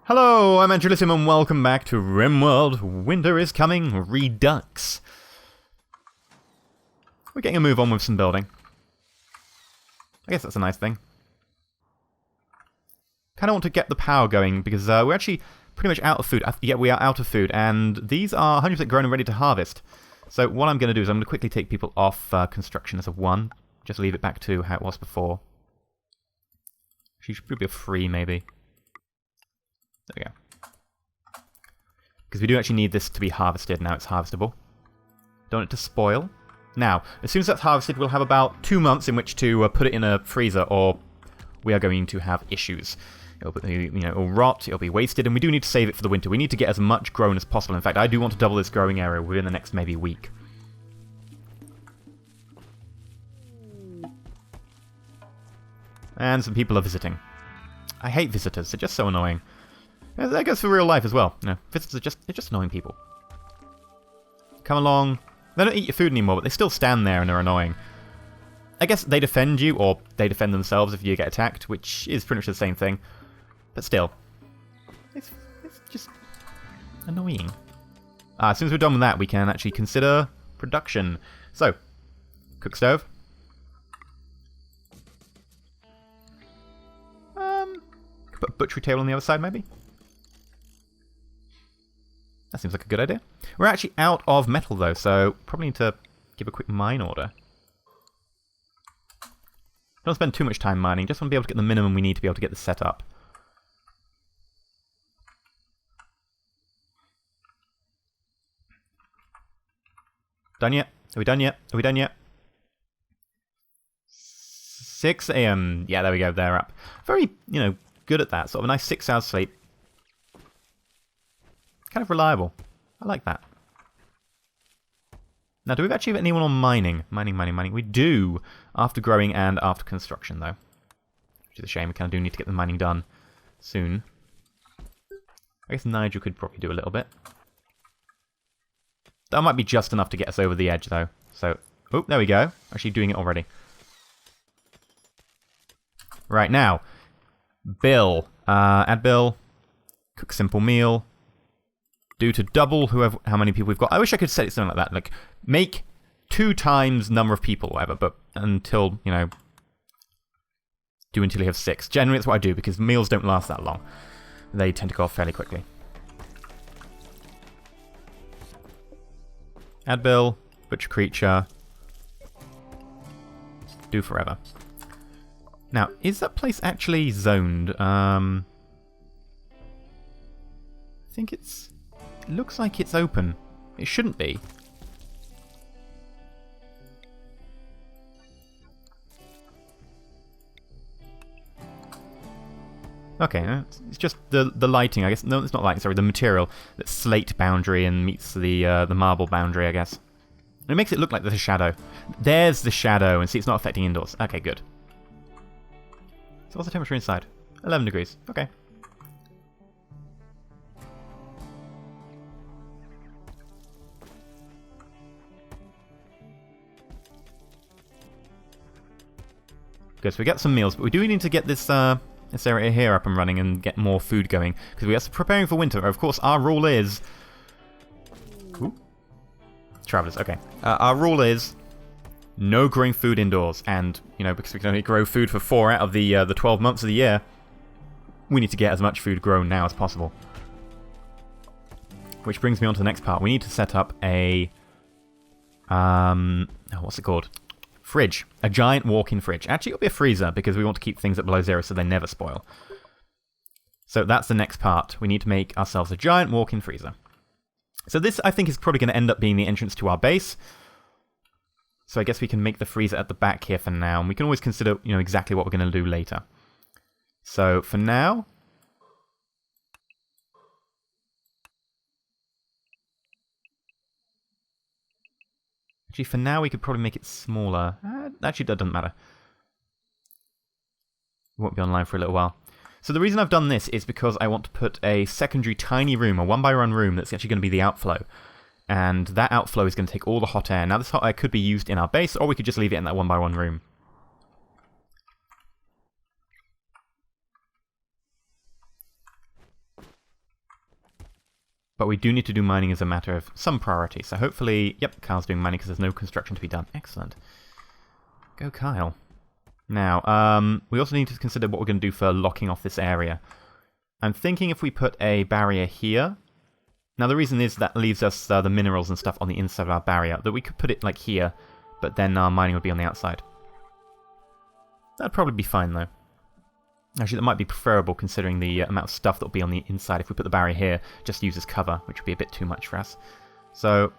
Hello, I'm EnterElysium and welcome back to RimWorld. Winter is coming, Redux. We're getting a move on with some building. I guess that's a nice thing. Kind of want to get the power going because we're actually pretty much out of food. Yeah, we are out of food, and these are 100% grown and ready to harvest. So what I'm going to do is I'm going to quickly take people off construction as a 1. Just leave it back to how it was before. She should be a 3, maybe. There we go. Because we do actually need this to be harvested. Now it's harvestable. Don't want it to spoil. Now, as soon as that's harvested, we'll have about 2 months in which to put it in a freezer, or we are going to have issues. It'll rot, it'll be wasted, and we do need to save it for the winter. We need to get as much grown as possible. In fact, I do want to double this growing area within the next maybe week. And some people are visiting. I hate visitors, they're just so annoying. That goes for real life as well. Visitors are just annoying people. Come along. They don't eat your food anymore, but they still stand there and are annoying. I guess they defend you, or they defend themselves if you get attacked, which is pretty much the same thing. But still. It's just annoying. As soon as we're done with that, we can actually consider production. So, cook stove. Put a butchery table on the other side, maybe? That seems like a good idea. We're actually out of metal, though, so probably need to give a quick mine order. Don't spend too much time mining, just want to be able to get the minimum we need to be able to get this set up. Done yet? Are we done yet? Are we done yet? 6 AM. Yeah, there we go, they're up. Very, good at that. Sort of a nice 6 hours sleep. Kind of reliable. I like that. Now, do we actually have anyone on mining? Mining. We do, after growing and after construction, though. Which is a shame. We kind of do need to get the mining done soon. I guess Nigel could probably do a little bit. That might be just enough to get us over the edge, though. So, oh, there we go. Actually doing it already. Right, now. Bill. Add Bill. Cook simple meal. Do to double how many people we've got. I wish I could set it something like that. Like, make 2 times number of people or whatever, but until, do until you have 6. Generally, that's what I do, because meals don't last that long. They tend to go off fairly quickly. Add Bill. Butcher creature. Do forever. Now, is that place actually zoned? I think it looks like it's open. It shouldn't be. Okay, it's just the lighting, I guess. No, it's not lighting, sorry, the material. That slate boundary and meets the marble boundary, I guess. It makes it look like there's a shadow. There's the shadow, and see, it's not affecting indoors. Okay, good. So what's the temperature inside? 11 degrees. Okay. Good, so we got some meals, but we do need to get this this area here up and running and get more food going, because we are preparing for winter. Of course, our rule is... Ooh. Travelers, okay. Our rule is no growing food indoors, and, because we can only grow food for 4 out of the 12 months of the year, we need to get as much food grown now as possible. Which brings me on to the next part. We need to set up a... what's it called? Fridge. A giant walk-in fridge. Actually, it'll be a freezer, because we want to keep things at below 0 so they never spoil. So that's the next part. We need to make ourselves a giant walk-in freezer. So this, I think, is probably going to end up being the entrance to our base. So I guess we can make the freezer at the back here for now, and we can always consider, exactly what we're going to do later. So for now... Actually, for now, we could probably make it smaller. Actually, that doesn't matter. We won't be online for a little while. So the reason I've done this is because I want to put a secondary tiny room, a 1x1 room, that's actually going to be the outflow. And that outflow is going to take all the hot air. Now, this hot air could be used in our base, or we could just leave it in that 1x1 room. But we do need to do mining as a matter of some priority. So hopefully, yep, Kyle's doing mining because there's no construction to be done. Excellent. Go Kyle. Now, we also need to consider what we're going to do for locking off this area. I'm thinking if we put a barrier here. Now, the reason is that leaves us the minerals and stuff on the inside of our barrier. That we could put it like here, but then our mining would be on the outside. That'd probably be fine, though. Actually, that might be preferable considering the amount of stuff that will be on the inside. If we put the barrier here, just use as cover, which would be a bit too much for us. So,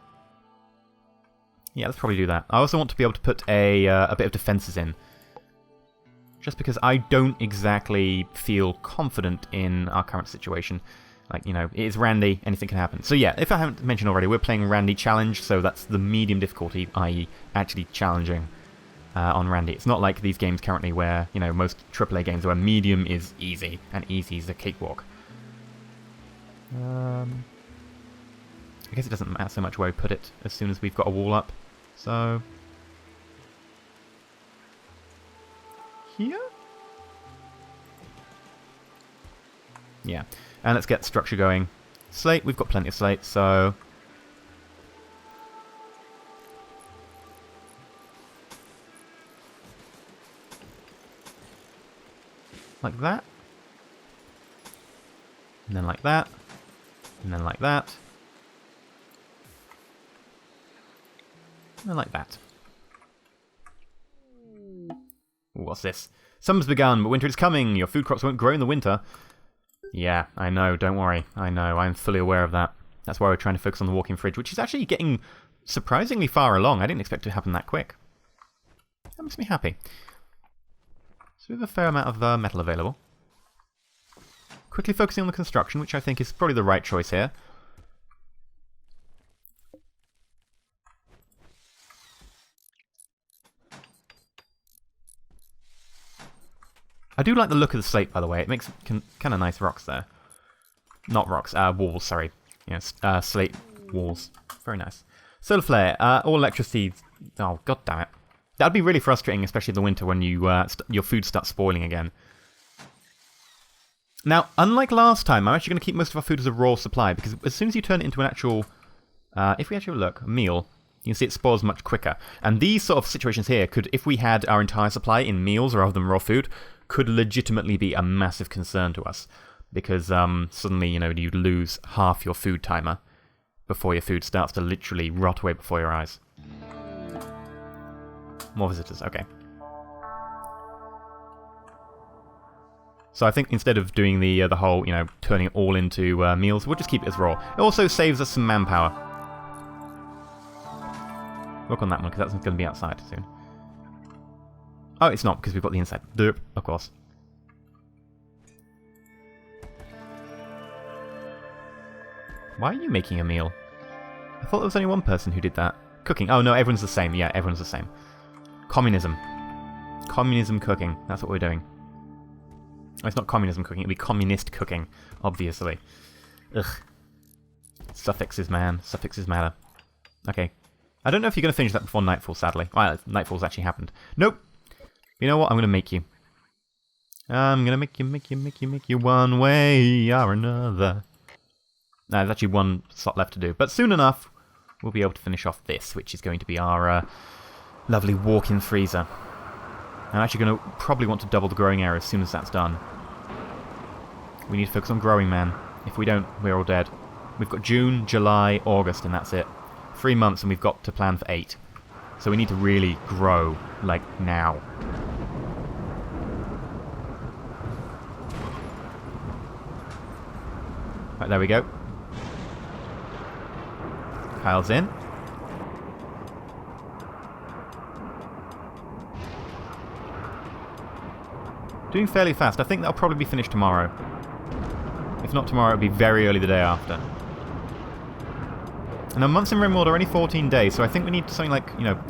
yeah, let's probably do that. I also want to be able to put a bit of defenses in. Just because I don't exactly feel confident in our current situation. Like, you know, it is Randy, anything can happen. So yeah, if I haven't mentioned already, we're playing Randy Challenge, so that's the medium difficulty, i.e. actually challenging on Randy. It's not like these games currently where, you know, most AAA games where medium is easy, and easy is a cakewalk. I guess it doesn't matter so much where we put it as soon as we've got a wall up. So... here? Yeah. And let's get structure going. Slate, we've got plenty of slate, so... like that. And then like that. And then like that. And then like that. What's this? Summer's begun, but winter is coming. Your food crops won't grow in the winter. Yeah, I know, don't worry. I know, I'm fully aware of that. That's why we're trying to focus on the walk-in fridge, which is actually getting surprisingly far along. I didn't expect it to happen that quick. That makes me happy. So we have a fair amount of metal available. Quickly focusing on the construction, which I think is probably the right choice here. I do like the look of the slate, by the way. It makes kind of nice rocks there. Not rocks, walls, sorry. Yes, slate walls. Very nice. Solar flare, all electricity. Oh, god damn it. That'd be really frustrating, especially in the winter when you your food starts spoiling again. Now, unlike last time, I'm actually going to keep most of our food as a raw supply, because as soon as you turn it into an actual, if we actually look, a meal, you can see it spoils much quicker. And these sort of situations here could, if we had our entire supply in meals rather than raw food, could legitimately be a massive concern to us. Because suddenly, you know, you'd lose half your food timer before your food starts to literally rot away before your eyes. More visitors, okay. So I think instead of doing the whole, you know, turning it all into meals, we'll just keep it as raw. It also saves us some manpower. Work on that one, because that's going to be outside soon. Oh, it's not, because we've got the inside. Derp, of course. Why are you making a meal? I thought there was only one person who did that. Cooking. Oh, no, everyone's the same. Yeah, everyone's the same. Communism. Communism cooking. That's what we're doing. Oh, it's not communism cooking. It'll be communist cooking, obviously. Ugh. Suffixes, man. Suffixes matter. Okay. I don't know if you're going to finish that before nightfall, sadly. Well, nightfall's actually happened. Nope. You know what? I'm going to make you. I'm going to make you one way or another. No, there's actually one slot left to do. But soon enough, we'll be able to finish off this, which is going to be our lovely walk-in freezer. I'm actually going to probably want to double the growing area as soon as that's done. We need to focus on growing, man. If we don't, we're all dead. We've got June, July, August, and that's it. 3 months, and we've got to plan for 8. So we need to really grow, like, now. Right, there we go. Kyle's in. Doing fairly fast. I think that'll probably be finished tomorrow. If not tomorrow, it'll be very early the day after. And our months in RimWorld are only 14 days, so I think we need something like, you know,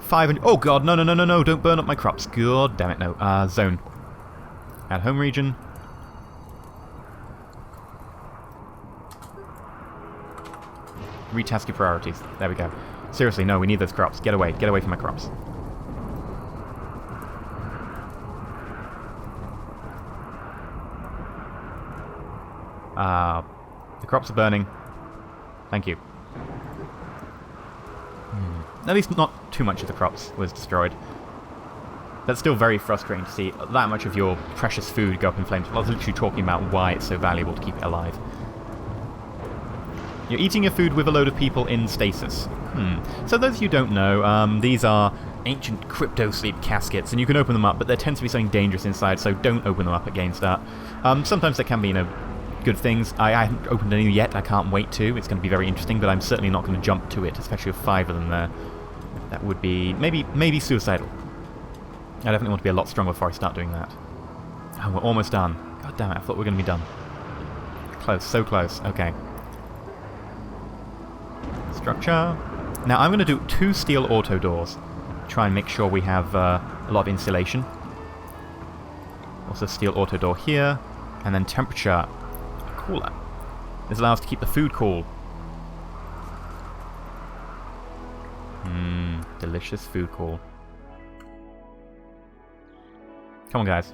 5 and... Oh god, no, no, no, no, no, don't burn up my crops. God damn it, no. Zone. Add home region. Retask your priorities. There we go. Seriously, no, we need those crops. Get away from my crops. The crops are burning. Thank you. At least not too much of the crops was destroyed. That's still very frustrating to see that much of your precious food go up in flames. I was literally talking about why it's so valuable to keep it alive. You're eating your food with a load of people in stasis. So those of you who don't know, these are ancient crypto-sleep caskets, and you can open them up, but there tends to be something dangerous inside, so don't open them up at game start. Sometimes there can be, good things. I haven't opened any yet. I can't wait to. It's going to be very interesting, but I'm certainly not going to jump to it, especially with 5 of them there. That would be maybe suicidal. I definitely want to be a lot stronger before I start doing that. Oh, we're almost done. God damn it, I thought we were going to be done. Close, so close. Okay. Structure. Now I'm going to do 2 steel auto doors. Try and make sure we have a lot of insulation. Also steel auto door here. And then temperature cooler. This allows us to keep the food cool. Delicious food cool. Come on, guys.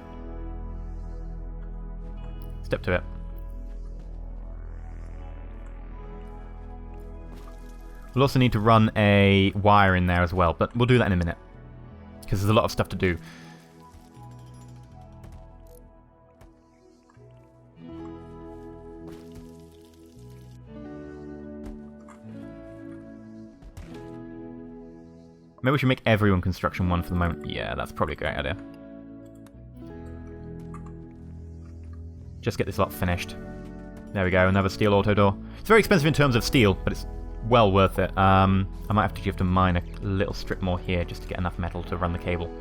Step to it. We'll also need to run a wire in there as well, but we'll do that in a minute. Because there's a lot of stuff to do. Maybe we should make everyone construction 1 for the moment. Yeah, that's probably a great idea. Just get this lot finished. There we go, another steel auto door. It's very expensive in terms of steel, but it's well worth it. I might have to mine a little strip more here just to get enough metal to run the cable.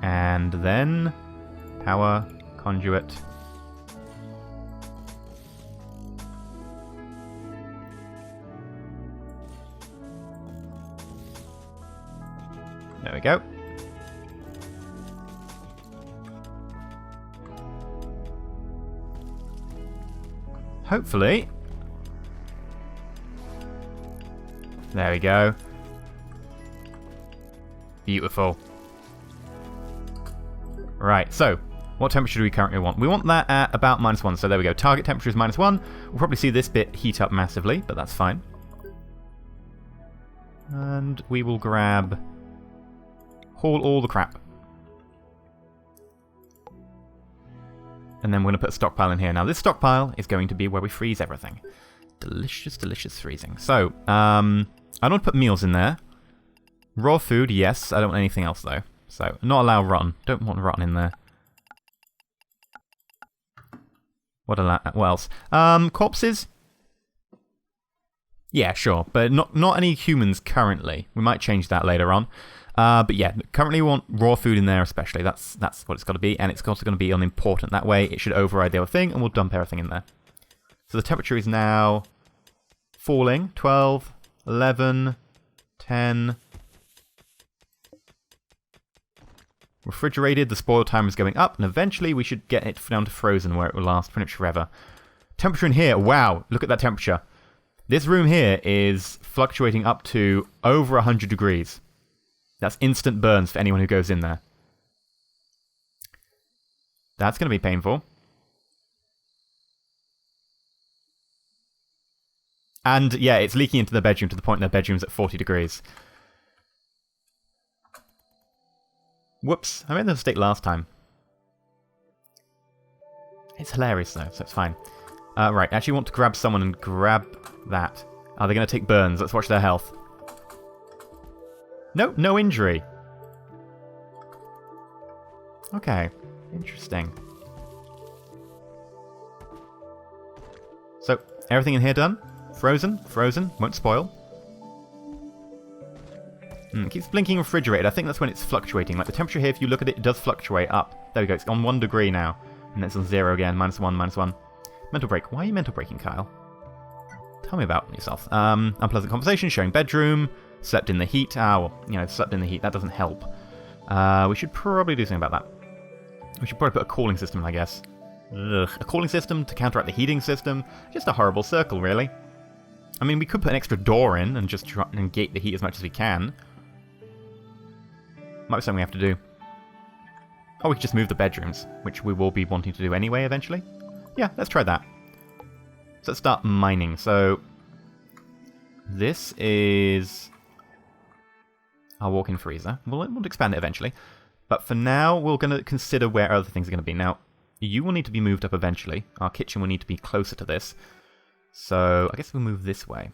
And then power conduit. There we go. Hopefully. There we go. Beautiful. Right, so what temperature do we currently want? We want that at about -1, so there we go. Target temperature is -1. We'll probably see this bit heat up massively, but that's fine. And we will grab... haul all the crap. And then we're going to put a stockpile in here. Now this stockpile is going to be where we freeze everything. Delicious, delicious freezing. So, I don't want to put meals in there. Raw food, yes. I don't want anything else though. So, not allow rotten. Don't want rotten in there. What else? Corpses? Yeah, sure. But not any humans currently. We might change that later on. But yeah, currently we want raw food in there especially. That's what it's got to be. And it's also going to be unimportant. That way it should override the other thing and we'll dump everything in there. So the temperature is now falling. 12, 11, 10... Refrigerated, the spoil time is going up, and eventually we should get it down to frozen where it will last pretty much forever. Temperature in here, wow, look at that temperature. This room here is fluctuating up to over 100 degrees. That's instant burns for anyone who goes in there. That's going to be painful. And yeah, it's leaking into the bedroom to the point their bedroom's at 40 degrees. Whoops, I made the mistake last time. It's hilarious though, so it's fine. Right, I actually want to grab someone and grab that. Are they going to take burns? Let's watch their health. Nope, no injury. Okay, interesting. So, everything in here done? Frozen, frozen, won't spoil. It keeps blinking refrigerated. I think that's when it's fluctuating. Like the temperature here, if you look at it, it does fluctuate up. There we go. It's on 1 degree now. And it's on 0 again. -1, -1. Mental break. Why are you mental breaking, Kyle? Tell me about yourself. Unpleasant conversation. Showing bedroom. Slept in the heat. Ah, well, you know, slept in the heat. That doesn't help. We should probably do something about that. We should probably put a cooling system in, I guess. Ugh. A cooling system to counteract the heating system. Just a horrible circle, really. I mean, we could put an extra door in and just try and negate the heat as much as we can. Might be something we have to do. Or we could just move the bedrooms, which we will be wanting to do anyway eventually. Yeah, let's try that. So let's start mining. So this is our walk-in freezer. We'll expand it eventually. But for now, we're going to consider where other things are going to be. Now, you will need to be moved up eventually. Our kitchen will need to be closer to this. So I guess we'll move this way.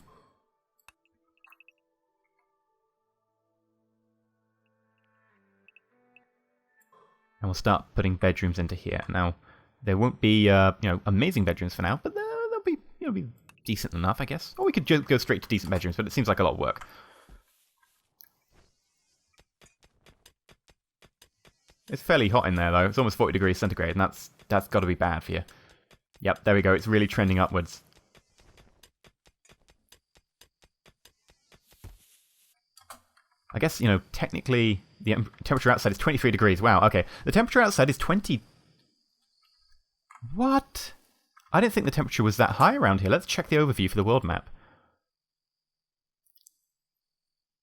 And we'll start putting bedrooms into here. Now, there won't be, amazing bedrooms for now, but they'll be decent enough, I guess. Or we could just go straight to decent bedrooms, but it seems like a lot of work. It's fairly hot in there, though. It's almost 40 degrees centigrade, and that's got to be bad for you. Yep, there we go. It's really trending upwards. I guess, technically the temperature outside is 23 degrees. Wow, okay. The temperature outside is 20... What? I didn't think the temperature was that high around here. Let's check the overview for the world map.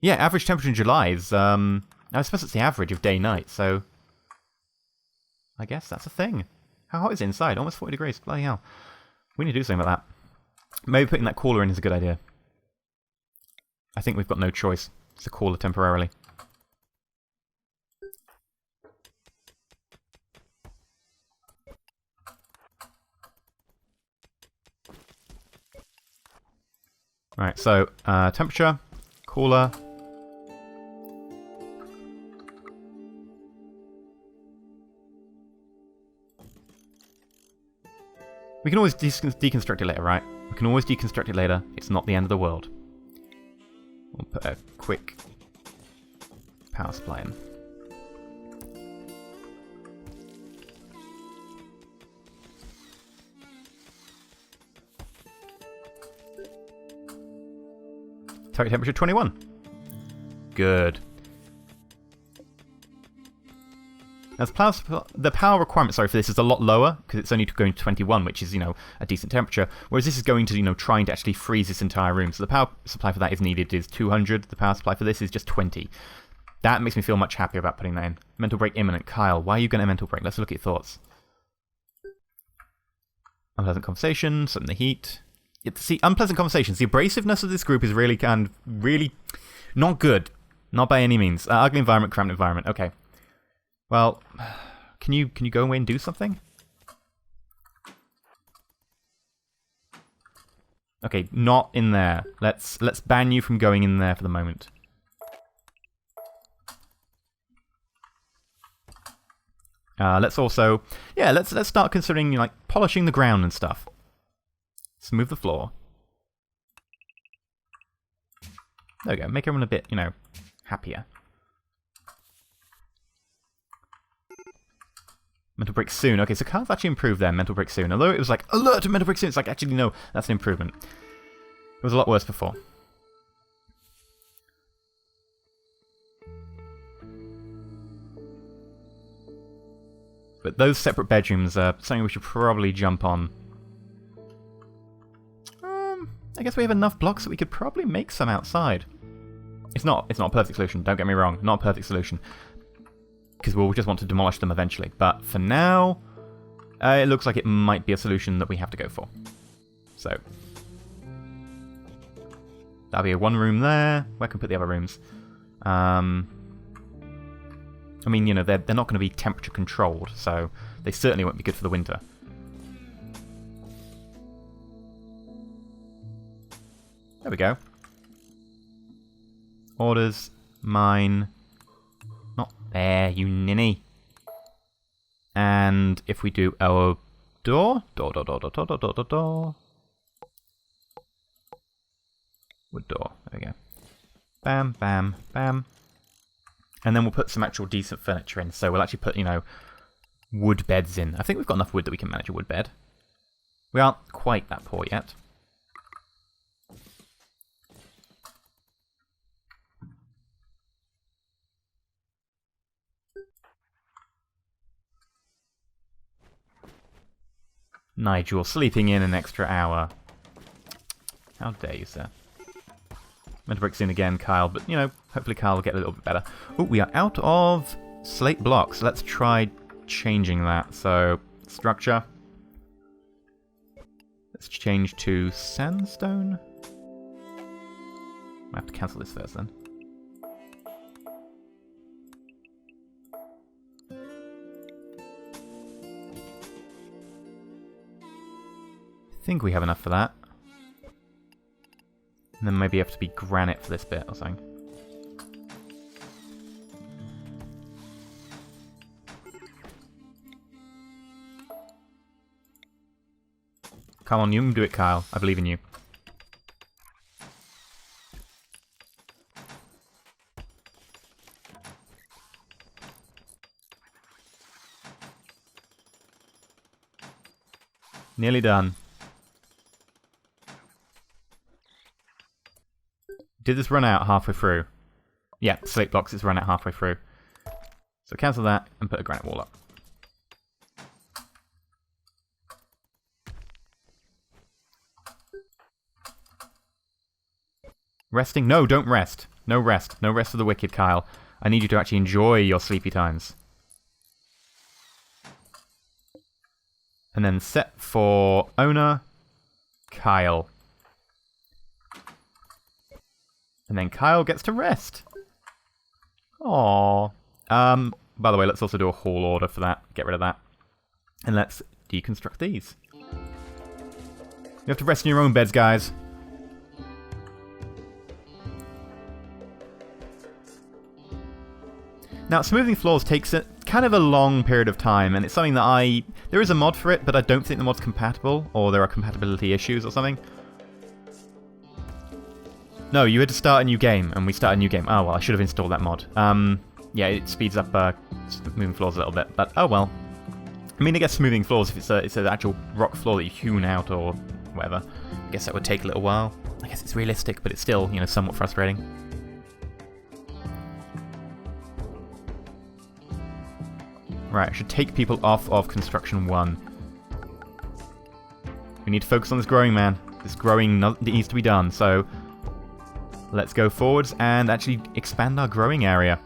Yeah, average temperature in July is... I suppose it's the average of day-night, so... I guess that's a thing. How hot is it inside? Almost 40 degrees. Bloody hell. We need to do something about that. Maybe putting that cooler in is a good idea. I think we've got no choice. It's a cooler temporarily. Right, so temperature, cooler. We can always deconstruct it later, right? We can always deconstruct it later. It's not the end of the world. We'll put a quick power supply in. Target temperature 21. Good. Now the power requirement, for this is a lot lower because it's only going to 21, which is, a decent temperature. Whereas this is going to, trying to actually freeze this entire room. So the power supply for that is needed is 200. The power supply for this is just 20. That makes me feel much happier about putting that in. Mental break imminent. Kyle, why are you going to mental break? Let's look at your thoughts. Unpleasant conversations, something the heat. See, unpleasant conversations. The abrasiveness of this group is really not good. Not by any means. Ugly environment, cramped environment. Okay. Well, can you go away and do something? Okay, not in there. Let's ban you from going in there for the moment. Let's also, let's start considering polishing the ground and stuff. Smooth the floor. There we go. Make everyone a bit, happier. Mental break soon. Okay, so Carl's actually improved there, mental break soon. Although it was alert to mental break soon, it's actually, no, that's an improvement. It was a lot worse before. But those separate bedrooms are something we should probably jump on. I guess we have enough blocks that we could probably make some outside. It's not a perfect solution, don't get me wrong. Not a perfect solution. Because we'll just want to demolish them eventually. But for now, it looks like it might be a solution that we have to go for. So, that'll be a one room there. Where can we put the other rooms? I mean, they're not going to be temperature controlled, so they certainly won't be good for the winter. There we go. Orders, mine. Not there, you ninny. And if we do our door. Wood door. There we go. Bam, bam, bam. And then we'll put some actual decent furniture in. So we'll actually put, wood beds in. I think we've got enough wood that we can manage a wood bed. We aren't quite that poor yet. Nigel, sleeping in an extra hour. How dare you, sir. Meant to break soon again, Kyle, but, hopefully Kyle will get a little bit better. Oh, we are out of slate blocks. Let's try changing that. So, structure. Let's change to sandstone. I have to cancel this first then. I think we have enough for that. And then maybe have to be granite for this bit or something. Come on, you can do it, Kyle. I believe in you. Nearly done. Did this run out halfway through? Yeah, slate blocks is run out halfway through. So cancel that and put a granite wall up. Resting? No, don't rest. No rest. No rest for the wicked, Kyle. I need you to actually enjoy your sleepy times. And then set for owner, Kyle. And then Kyle gets to rest. Aww. By the way, let's also do a haul order for that. Get rid of that. And let's deconstruct these. You have to rest in your own beds, guys. Now, smoothing floors takes kind of a long period of time, and it's something that there is a mod for it, but I don't think the mod's compatible, or there are compatibility issues or something. No, you had to start a new game, and we start a new game. Oh, well, I should have installed that mod. Yeah, it speeds up moving floors a little bit, but oh well. I mean, I guess smoothing floors, if it's an actual rock floor that you hewn out or whatever, I guess that would take a little while. I guess it's realistic, but it's still, you know, somewhat frustrating. Right, I should take people off of construction 1. We need to focus on this growing, man. This growing needs to be done, so let's go forwards and actually expand our growing area.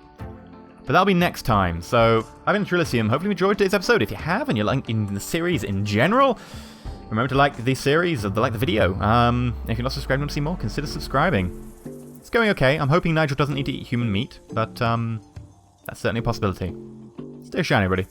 But that'll be next time. So, I've been EnterElysium. Hopefully you enjoyed today's episode. If you have, and you're liking the series in general, remember to like the series, or like the video. If you're not subscribed and want to see more, consider subscribing. It's going okay. I'm hoping Nigel doesn't need to eat human meat, but that's certainly a possibility. Stay shiny, everybody.